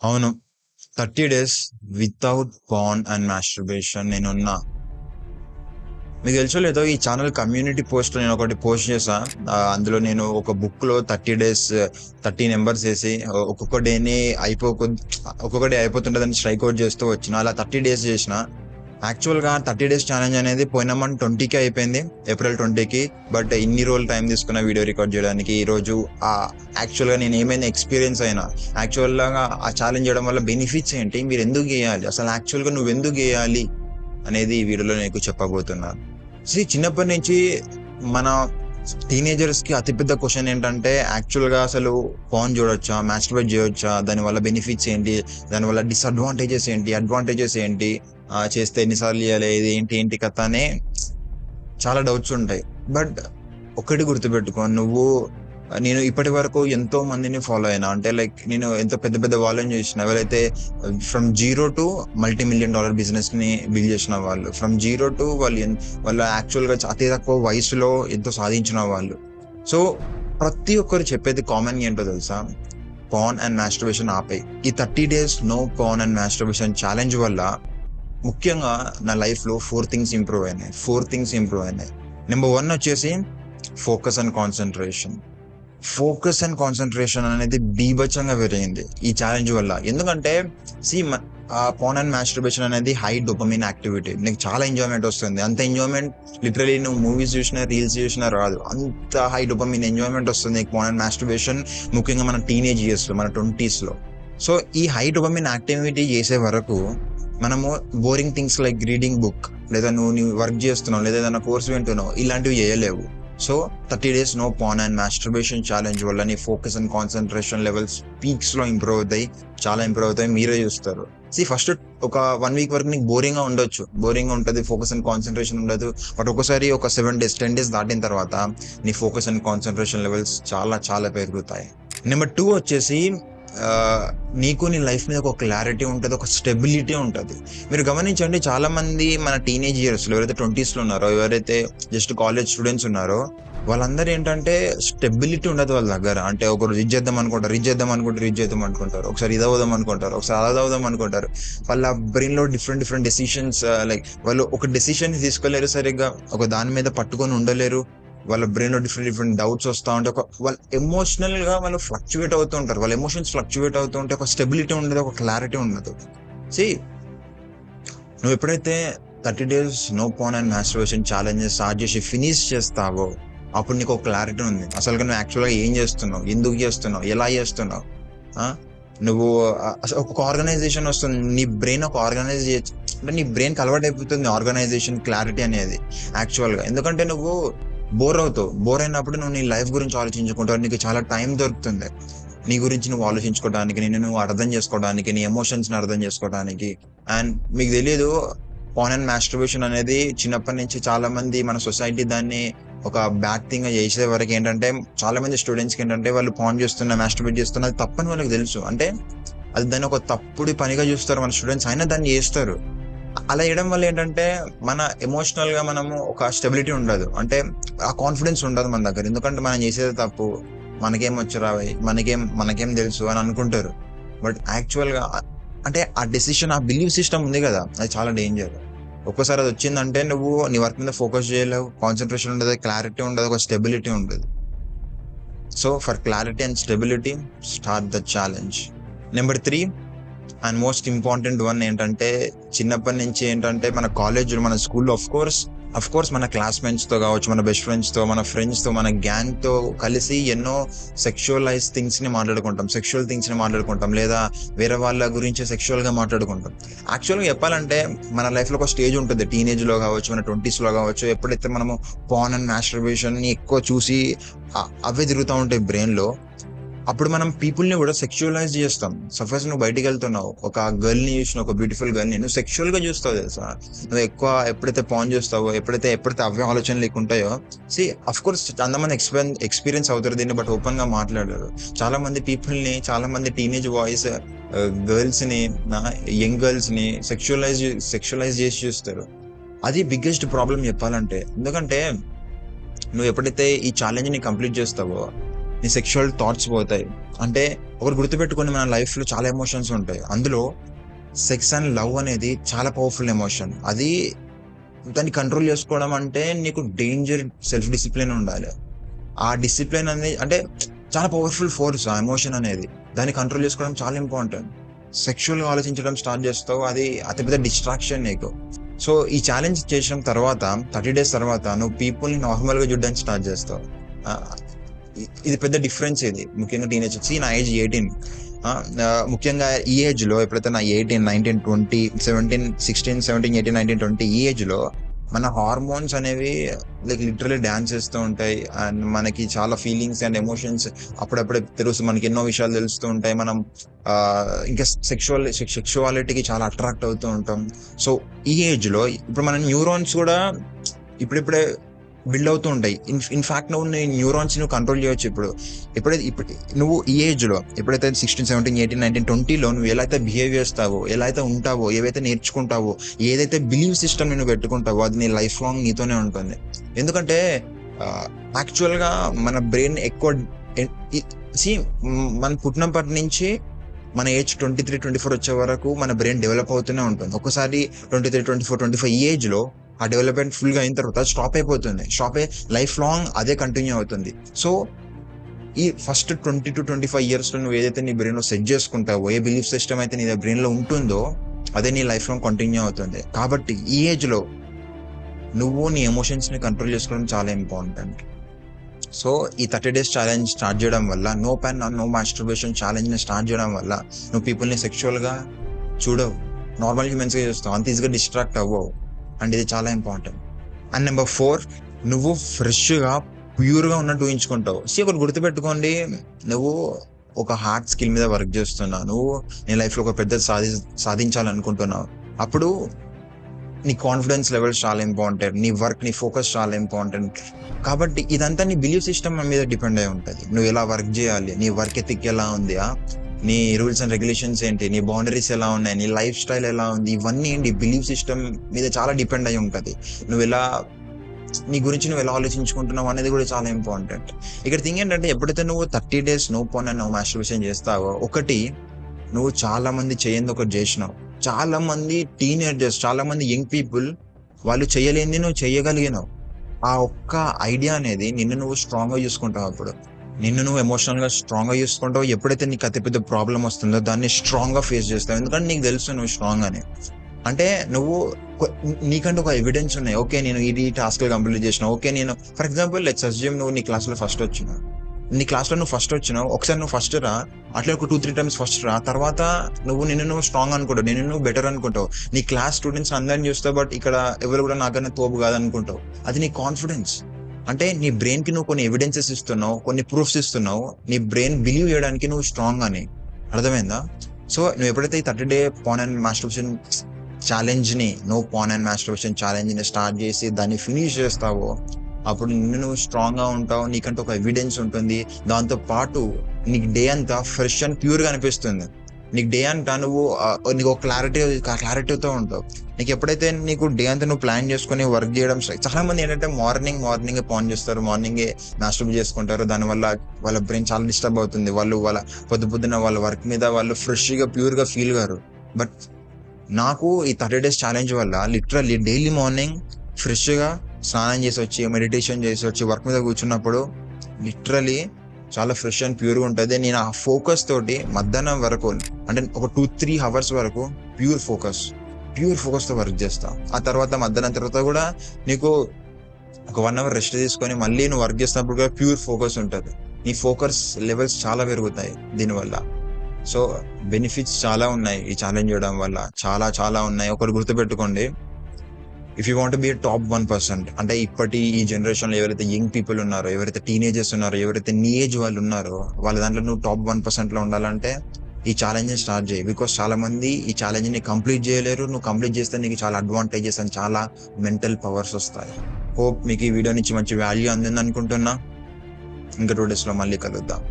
అవును. 30 days without porn and masturbation నేనున్నా. మీకు తెలుసో లేదో ఈ ఛానల్ కమ్యూనిటీ పోస్ట్ నేను ఒకటి పోస్ట్ చేశా. అందులో నేను ఒక బుక్‌లో 30 డేస్ 30 నంబర్స్ ఏసి ఒక్కొక్క డేని ఒక్కొక్క డే అయిపోతుంటే దాన్ని స్ట్రైక్ ఔట్ చేస్తూ వచ్చిన. అలా 30 డేస్ చేసిన. యాక్చువల్‌గా 30 డేస్ ఛాలెంజ్ అనేది పోయిన మంత్ 20కి అయిపోయింది. ఏప్రిల్ 20కి. బట్ ఇన్ని రోజులు టైం తీసుకున్న వీడియో రికార్డ్ చేయడానికి. ఈరోజు యాక్చువల్‌గా నేను ఏమైనా ఎక్స్‌పీరియన్స్ అయినా, యాక్చువల్‌గా ఆ ఛాలెంజ్ చేయడం వల్ల బెనిఫిట్స్ ఏంటి? మీరు ఎందుకు చేయాలి? అసలు యాక్చువల్‌గా నువ్వెందుకు చేయాలి? అనేది ఈ వీడియోలో నీకు చెప్పబోతున్నాను. చిన్నప్పటి నుంచి మన టీనేజర్స్ కి అతిపెద్ద క్వశ్చన్ ఏంటంటే యాక్చువల్‌గా అసలు పార్న్ చూడొచ్చా? మాస్టర్బేట్ చేయొచ్చా? దానివల్ల బెనిఫిట్స్ ఏంటి? దానివల్ల డిసడ్వాంటేజెస్ ఏంటి? అడ్వాంటేజెస్ ఏంటి? చేస్తే ఎన్ని సార్లు చేయాలి? ఇది ఏంటి కథ అని చాలా డౌట్స్ ఉంటాయి. బట్ ఒక్కటి గుర్తుపెట్టుకో, నేను ఇప్పటి వరకు ఎంతో మందిని ఫాలో అయినా. అంటే లైక్ నేను ఎంతో పెద్ద పెద్ద వాళ్ళని చూసిన. ఎవరైతే from zero to $multi-million business ని బిల్డ్ చేసిన వాళ్ళు. ఫ్రమ్ జీరో టు వాళ్ళు యాక్చువల్‌గా అతి తక్కువ వయసులో ఎంతో సాధించిన వాళ్ళు. సో ప్రతి ఒక్కరు చెప్పేది కామన్ ఏంటో తెలుసా? పార్న్ అండ్ మాస్టర్బేషన్ ఆపేయి. ఈ 30 days no porn and masturbation challenge వల్ల ముఖ్యంగా నా లైఫ్‌లో 4 థింగ్స్ ఇంప్రూవ్ అయినాయి. 4 థింగ్స్ ఇంప్రూవ్ అయినాయి. నంబర్ 1 వచ్చేసి focus and concentration. Focus and concentration అనేది బీభత్సంగా పెరిగింది ఈ ఛాలెంజ్ వల్ల. ఎందుకంటే సీ పార్న్ అండ్ మాస్టర్బేషన్ అనేది హై డోపమైన్ యాక్టివిటీ. నీకు చాలా ఎంజాయ్మెంట్ వస్తుంది. అంత ఎంజాయ్మెంట్ లిటరలీ నువ్వు మూవీస్ చూసినా, రీల్స్ చూసినా రాదు. అంత హై డోపమైన్ ఎంజాయ్మెంట్ వస్తుంది పార్న్ అండ్ మాస్టర్బేషన్, ముఖ్యంగా మన టీనేజ్ ఇయర్స్ లో, మన 20s. సో ఈ హై డోపమైన్ యాక్టివిటీ చేసే వరకు మనము boring things like reading book, లేదా నువ్వు వర్క్ చేస్తున్నావు, లేదా ఏదైనా కోర్స్ వింటున్నావు, ఇలాంటివి చేయలేవు. So 30 days no porn and masturbation challenge వల్ల నీ focus and concentration levels peaks లో ఇంప్రూవ్ అవుతాయి. చాలా ఇంప్రూవ్ అవుతాయి, మీరే చూస్తారు. ఫస్ట్ ఒక 1 వీక్ వరకు నీకు బోరింగ్ గా ఉండొచ్చు, బోరింగ్ గా ఉంటుంది, ఫోకస్ అండ్ కాన్సన్ట్రేషన్ ఉండదు. బట్ ఒకసారి ఒక 7 డేస్ 10 డేస్ దాటిన తర్వాత నీ ఫోకస్ అండ్ కాన్సన్ట్రేషన్ లెవెల్స్ చాలా చాలా పెరుగుతాయి. నెంబర్ 2 వచ్చేసి నీకు నీ లైఫ్ మీద ఒక క్లారిటీ ఉంటుంది, ఒక స్టెబిలిటీ ఉంటుంది. మీరు గమనించండి, చాలా మంది మన టీనేజ్ ఇయర్స్ లో ఎవరైతే 20s లో ఉన్నారో, ఎవరైతే జస్ట్ కాలేజ్ స్టూడెంట్స్ ఉన్నారో, వాళ్ళందరూ ఏంటంటే స్టెబిలిటీ ఉండదు వాళ్ళ దగ్గర. అంటే ఒకరు రీచ్ చేద్దాం అనుకుంటారు, ఒకసారి ఇది అవుదాం అనుకుంటారు, ఒకసారి అది అవుదాం అనుకుంటారు. వాళ్ళ బ్రెయిన్ లో డిఫరెంట్ డెసిషన్స్, లైక్ వాళ్ళు ఒక డెసిషన్ తీసుకోలేరు సరిగ్గా, ఒక దాని మీద పట్టుకొని ఉండలేరు. వాళ్ళ బ్రెయిన్ లో డిఫరెంట్ డౌట్స్ వస్తూ ఉంటే, వాళ్ళు ఎమోషనల్ గా వాళ్ళు ఫ్లక్చువేట్ అవుతూ ఉంటారు. వాళ్ళ ఎమోషన్స్ ఫ్లక్చువేట్ అవుతూ ఉంటే ఒక స్టెబిలిటీ ఉండదు, ఒక క్లారిటీ ఉండదు. నువ్వు ఎప్పుడైతే 30 days no porn and masturbation challenges start చేసి ఫినిష్ చేస్తావో, అప్పుడు నీకు ఒక క్లారిటీ ఉంది. అసలు నువ్వు యాక్చువల్గా ఏం చేస్తున్నావు, ఎందుకు చేస్తున్నావు, ఎలా చేస్తున్నావు. నువ్వు అసలు ఒక ఆర్గనైజేషన్ వస్తుంది, నీ బ్రెయిన్ ఒక ఆర్గనైజ్ చేయొచ్చు. అంటే నీ బ్రెయిన్కి అలవాటు అయిపోతుంది ఆర్గనైజేషన్, క్లారిటీ అనేది యాక్చువల్గా. ఎందుకంటే నువ్వు బోర్ అయినప్పుడు నువ్వు నీ లైఫ్ గురించి ఆలోచించుకుంటావు. నీకు చాలా టైం దొరుకుతుంది నీ గురించి నువ్వు ఆలోచించుకోవడానికి, నువ్వు అర్థం చేసుకోవడానికి, నీ ఎమోషన్స్ ని అర్థం చేసుకోవడానికి. అండ్ మీకు తెలియదు, పార్న్ అండ్ మాస్టర్బేషన్ అనేది చిన్నప్పటి నుంచి చాలా మంది మన సొసైటీ దాన్ని ఒక బ్యాడ్ థింగ్ గా చేసే వరకు ఏంటంటే, చాలా మంది స్టూడెంట్స్ కి ఏంటంటే వాళ్ళు పార్న్ చేస్తున్నా, మాస్టర్బేట్ చేస్తున్నా అది తప్పని వాళ్ళకి తెలుసు. అంటే అది దాన్ని ఒక తప్పుడు పనిగా చూస్తారు మన స్టూడెంట్స్, అయినా దాన్ని చేస్తారు. అలా చేయడం వల్ల ఏంటంటే మన ఎమోషనల్ గా మనము ఒక స్టెబిలిటీ ఉండదు. అంటే ఆ కాన్ఫిడెన్స్ ఉండదు మన దగ్గర. ఎందుకంటే మనం చేసేది తప్పు, మనకేం వచ్చరావి, మనకేం తెలుసు అని అనుకుంటారు. బట్ యాక్చువల్ గా అంటే ఆ డెసిషన్, ఆ బిలీవ్ సిస్టమ్ ఉంది కదా, అది చాలా డేంజర్. ఒక్కసారి అది వచ్చిందంటే నువ్వు నీ వర్క్ మీద ఫోకస్ చేయలేవు, కాన్సన్ట్రేషన్ ఉండదు, క్లారిటీ ఉండదు, ఒక స్టెబిలిటీ ఉండదు. So for clarity and stability start the challenge. Number 3 and most important one ఏంటంటే, చిన్నప్పటి నుంచి ఏంటంటే మన కాలేజ్, మన స్కూల్లో అఫ్ కోర్స్ మన క్లాస్మేట్స్ తో కావచ్చు, మన బెస్ట్ ఫ్రెండ్స్ తో, మన ఫ్రెండ్స్ తో, మన గ్యాంగ్ తో కలిసి ఎన్నో సెక్షువల్ థింగ్స్ ని మాట్లాడుకుంటాం, లేదా వేరే వాళ్ళ గురించి సెక్షువల్ గా మాట్లాడుకుంటాం. యాక్చువల్గా చెప్పాలంటే మన లైఫ్ లో ఒక స్టేజ్ ఉంటుంది, టీనేజ్ లో కావచ్చు, మన 20s లో కావచ్చు, ఎప్పుడైతే మనము పార్న్ అండ్ మాస్టర్బేషన్ ని ఎక్కువ చూసి అవే తిరుగుతూ ఉంటాయి బ్రెయిన్ లో, అప్పుడు మనం పీపుల్ ని కూడా సెక్షువలైజ్ చేస్తాం. సపోజ్ నువ్వు బయటికి వెళ్తున్నావు, ఒక గర్ల్ ని చూసిన, ఒక బ్యూటిఫుల్ గర్ల్ ని నువ్వు సెక్షువల్ గా చూస్తావు తెలుసా. నువ్వు ఎక్కువ ఎప్పుడైతే పాన్ చూస్తావో, ఎప్పుడైతే అవే ఆలోచనలు లేకుంటాయో, అఫ్ కోర్స్ అంతమంది ఎక్స్పీరియన్స్ అవుతారు దీన్ని, బట్ ఓపెన్ గా మాట్లాడారు. చాలా మంది పీపుల్ ని, చాలా మంది టీనేజ్ బాయ్స్ గర్ల్స్ ని, యంగ్ గర్ల్స్ ని సెక్షువలైజ్ చేసి చూస్తారు. అది బిగ్గెస్ట్ ప్రాబ్లం చెప్పాలంటే. ఎందుకంటే నువ్వు ఎప్పుడైతే ఈ ఛాలెంజ్ ని కంప్లీట్ చేస్తావో నీ సెక్షువల్ థాట్స్ పోతాయి. అంటే ఒకటి గుర్తుపెట్టుకొని మన లైఫ్లో చాలా ఎమోషన్స్ ఉంటాయి. అందులో సెక్స్ అండ్ లవ్ అనేది చాలా పవర్ఫుల్ ఎమోషన్. అది దాన్ని కంట్రోల్ చేసుకోవడం అంటే నీకు డేంజర్ సెల్ఫ్ డిసిప్లిన్ ఉండాలి. ఆ డిసిప్లిన్ అనేది అంటే చాలా పవర్ఫుల్ ఫోర్స్ ఆ ఎమోషన్ అనేది. దాన్ని కంట్రోల్ చేసుకోవడం చాలా ఇంపార్టెంట్. సెక్షువల్గా ఆలోచించడం స్టార్ట్ చేస్తావు, అది అతిపెద్ద డిస్ట్రాక్షన్ నీకు. సో ఈ ఛాలెంజ్ చేసిన తర్వాత 30 days తర్వాత నువ్వు పీపుల్ని నార్మల్గా చూడడానికి స్టార్ట్ చేస్తావు. ఆ, ఇది పెద్ద డిఫరెన్స్. ఇది ముఖ్యంగా టీనేజ్. నా ఏజ్ 18. ముఖ్యంగా ఈ ఏజ్ లో ఎప్పుడైతే నా 18, 19, 20, 17, 16, 17, 18, 19, 20 ఈ ఏజ్ లో మన హార్మోన్స్ అనేవి లైక్ లిటరలీ డాన్స్ చేస్తూ ఉంటాయి. అండ్ మనకి చాలా ఫీలింగ్స్ అండ్ ఎమోషన్స్ అప్పుడప్పుడే తెలుసు, మనకి ఎన్నో విషయాలు తెలుస్తూ ఉంటాయి. మనం ఇంకా సెక్షువాలిటీకి చాలా అట్రాక్ట్ అవుతూ ఉంటాం. సో ఈ ఏజ్ లో ఇప్పుడు మన న్యూరాన్స్ కూడా ఇప్పుడిప్పుడే బిల్డ్ అవుతూ ఉంటాయి. ఇన్ఫాక్ట్ నువ్వు నీ న్యూరాన్స్ నువ్వు కంట్రోల్ చేయొచ్చు. ఇప్పుడు నువ్వు ఈ ఏజ్ లో ఎప్పుడైతే 16, 17, 18, 19, 20లో నువ్వు ఎలా అయితే బిహేవ్ చేస్తావో, ఎలా అయితే ఉంటావో, ఏవైతే నేర్చుకుంటావో, ఏదైతే బిలీవ్ సిస్టమ్ నువ్వు పెట్టుకుంటావో అది నీ లైఫ్ లాంగ్ నీతోనే ఉంటుంది. ఎందుకంటే యాక్చువల్ గా మన బ్రెయిన్ ఎక్కువ మన పుట్టినప్పటి నుంచి మన ఏజ్ 23, 24 వచ్చే వరకు మన బ్రెయిన్ డెవలప్ అవుతూనే ఉంటుంది. ఒకసారి 23, 24, 25 ఈ ఏజ్ లో ఆ డెవలప్మెంట్ ఫుల్ గా అయిన తర్వాత స్టాప్ అయిపోతుంది. లైఫ్ లాంగ్ అదే కంటిన్యూ అవుతుంది. సో ఈ ఫస్ట్ 20 to 25 years లో నువ్వు ఏదైతే నీ బ్రెయిన్ లో సెట్ చేసుకుంటావో, ఏ బిలీఫ్ సిస్టమ్ అయితే నీ బ్రెయిన్ లో ఉంటుందో అదే నీ లైఫ్ లాంగ్ కంటిన్యూ అవుతుంది. కాబట్టి ఈ ఏజ్ లో నువ్వు నీ ఎమోషన్స్ ని కంట్రోల్ చేసుకోవడం చాలా ఇంపార్టెంట్. సో ఈ 30 days ఛాలెంజ్ స్టార్ట్ చేయడం వల్ల, no porn no masturbation challenge ని స్టార్ట్ చేయడం వల్ల నువ్వు పీపుల్ ని సెక్షువల్ గా చూడవు, నార్మల్ హ్యూమన్స్ గా చూస్తావు, అంత ఈజీగా డిస్ట్రాక్ట్ అవ్వవు. అండ్ ఇది చాలా ఇంపార్టెంట్. అండ్ నెంబర్ 4, నువ్వు ఫ్రెష్ గా ప్యూర్ గా ఉన్నట్టు ఊహించుకుంటావు. ఒకటి గుర్తుపెట్టుకోండి, నువ్వు ఒక హార్డ్ స్కిల్ మీద వర్క్ చేస్తున్నావు, నువ్వు నీ లైఫ్ లో ఒక పెద్ద సాధించాలనుకుంటున్నావు. అప్పుడు నీ కాన్ఫిడెన్స్ లెవెల్స్ చాలా ఇంపార్టెంట్, నీ వర్క్, నీ ఫోకస్ చాలా ఇంపార్టెంట్. కాబట్టి ఇదంతా నీ బిలీవ్ సిస్టమ్ మీద డిపెండ్ అయి ఉంటుంది. నువ్వు ఎలా వర్క్ చేయాలి, నీ వర్క్ ఎథిక్ ఎలా ఉంది, నీ రూల్స్ అండ్ రెగ్యులేషన్స్ ఏంటి, నీ బౌండరీస్ ఎలా ఉన్నాయి, నీ లైఫ్ స్టైల్ ఎలా ఉంది, ఇవన్నీ నీ బిలీవ్ సిస్టమ్ మీద చాలా డిపెండ్ అయి ఉంటుంది. నీ గురించి నువ్వు ఎలా ఆలోచించుకుంటున్నావు అనేది కూడా చాలా ఇంపార్టెంట్. ఇక్కడ థింగ్ ఏంటంటే, ఎప్పుడైతే నువ్వు 30 days no porn and no masturbation చేస్తావో, ఒకటి నువ్వు చాలా మంది చేయంది ఒకటి చేసినావు. చాలా మంది టీనేజర్స్, చాలా మంది యంగ్ పీపుల్ వాళ్ళు చేయలేనిది నువ్వు చేయగలిగినావు. ఆ ఒక్క ఐడియా అనేది నిన్ను నువ్వు స్ట్రాంగ్ గా చూసుకుంటావు. అప్పుడు నిన్ను నువ్వు ఎమోషనల్ గా స్ట్రాంగ్ గా చూసుకుంటావు. ఎప్పుడైతే నీకు అతి పెద్ద ప్రాబ్లం వస్తుందో దాన్ని స్ట్రాంగ్ గా ఫేస్ చేస్తావు. ఎందుకంటే నీకు తెలుసు నువ్వు స్ట్రాంగ్ అని. అంటే నువ్వు నీకంటే ఒక ఎవిడెన్స్ ఉన్నాయి. ఓకే, నేను ఇది టాస్క్ కంప్లీట్ చేసిన. ఓకే, నేను ఫర్ ఎగ్జాంపుల్ లెట్స్ అస్యూమ్ నువ్వు నీ క్లాస్ లో ఫస్ట్ వచ్చినావు. ఒకసారి నువ్వు ఫస్ట్ రా, అట్లా ఒక 2-3 times ఫస్ట్ రా. తర్వాత నిన్ను స్ట్రాంగ్ అనుకుంటావు, నిన్ను నువ్వు బెటర్ అనుకుంటావు. నీ క్లాస్ స్టూడెంట్స్ అందరిని చూస్తావు, బట్ ఇక్కడ ఎవరు కూడా నాకన్నా తోపు కాదనుకుంటావు. అది నీ కాన్ఫిడెన్స్. అంటే నీ బ్రెయిన్ కి నువ్వు కొన్ని ఎవిడెన్సెస్ ఇస్తున్నావు, కొన్ని ప్రూఫ్స్ ఇస్తున్నావు, నీ బ్రెయిన్ బిలీవ్ చేయడానికి నువ్వు స్ట్రాంగ్ అని. అర్థమైందా? సో నువ్వు ఎప్పుడైతే ఈ 30 day porn and masturbation challenge ని, no porn and masturbation challenge ని స్టార్ట్ చేసి దాన్ని ఫినిష్ చేస్తావో, అప్పుడు నువ్వు స్ట్రాంగ్ గా ఉంటావు. నీకంటే ఒక ఎవిడెన్స్ ఉంటుంది. దాంతో పాటు నీకు డే అంతా ఫ్రెష్ అండ్ ప్యూర్ గా అనిపిస్తుంది. నీకు డే అంతా నీకు ఒక క్లారిటీతో ఉంటావు. నీకు ఎప్పుడైతే నీకు డే అంతా నువ్వు ప్లాన్ చేసుకుని వర్క్ చేయడం, చాలా మంది ఏంటంటే మార్నింగ్ పాన్ చేస్తారు, మార్నింగే మాస్టర్బేట్ చేసుకుంటారు. దానివల్ల వాళ్ళ బ్రెయిన్ చాలా డిస్టర్బ్ అవుతుంది. వాళ్ళ పొద్దున వాళ్ళ వర్క్ మీద వాళ్ళు ఫ్రెష్ గా ప్యూర్ గా ఫీల్ గారు. బట్ నాకు ఈ 30 days ఛాలెంజ్ వల్ల లిటరల్లీ డైలీ మార్నింగ్ ఫ్రెష్ గా స్నానం చేసి వచ్చి, మెడిటేషన్ చేసి వచ్చి వర్క్ మీద కూర్చున్నప్పుడు లిటరలీ చాలా ఫ్రెష్ అండ్ ప్యూర్గా ఉంటుంది. నేను ఆ ఫోకస్ తోటి మధ్యాహ్నం వరకు, అంటే ఒక 2-3 hours వరకు ప్యూర్ ఫోకస్తో వర్క్ చేస్తా. ఆ తర్వాత మధ్యాహ్నం తర్వాత కూడా నీకు ఒక 1 hour రెస్ట్ తీసుకొని మళ్ళీ నువ్వు వర్క్ చేసినప్పుడు కూడా ప్యూర్ ఫోకస్ ఉంటుంది. నీ ఫోకస్ లెవెల్స్ చాలా పెరుగుతాయి దీనివల్ల. సో బెనిఫిట్స్ చాలా ఉన్నాయి ఈ ఛాలెంజ్ చేయడం వల్ల, చాలా ఉన్నాయి. ఒకటి గుర్తుపెట్టుకోండి, if you want be top 1%, అంటే ఇప్పటి ఈ జనరేషన్ లో ఎవరైతే యంగ్ పీపుల్ ఉన్నారో, ఎవరైతే టీనేజర్స్ ఉన్నారో, ఎవరైతే నీ ఏజ్ వాళ్ళు ఉన్నారో, వాళ్ళ దాంట్లో నువ్వు టాప్ 1% లో ఉండాలంటే ఈ ఛాలెంజ్ స్టార్ట్ చేయి. బికాస్ చాలా మంది ఈ ఛాలెంజ్ ని కంప్లీట్ చేయలేరు. నువ్వు కంప్లీట్ చేస్తే నీకు చాలా అడ్వాంటేజెస్ అండ్ చాలా మెంటల్ పవర్స్ వస్తాయి. హోప్ మీకు ఈ వీడియో నుంచి మంచి వాల్యూ అందింది అనుకుంటున్నా. ఇంకా 2 days లో మళ్ళీ కలుద్దాం.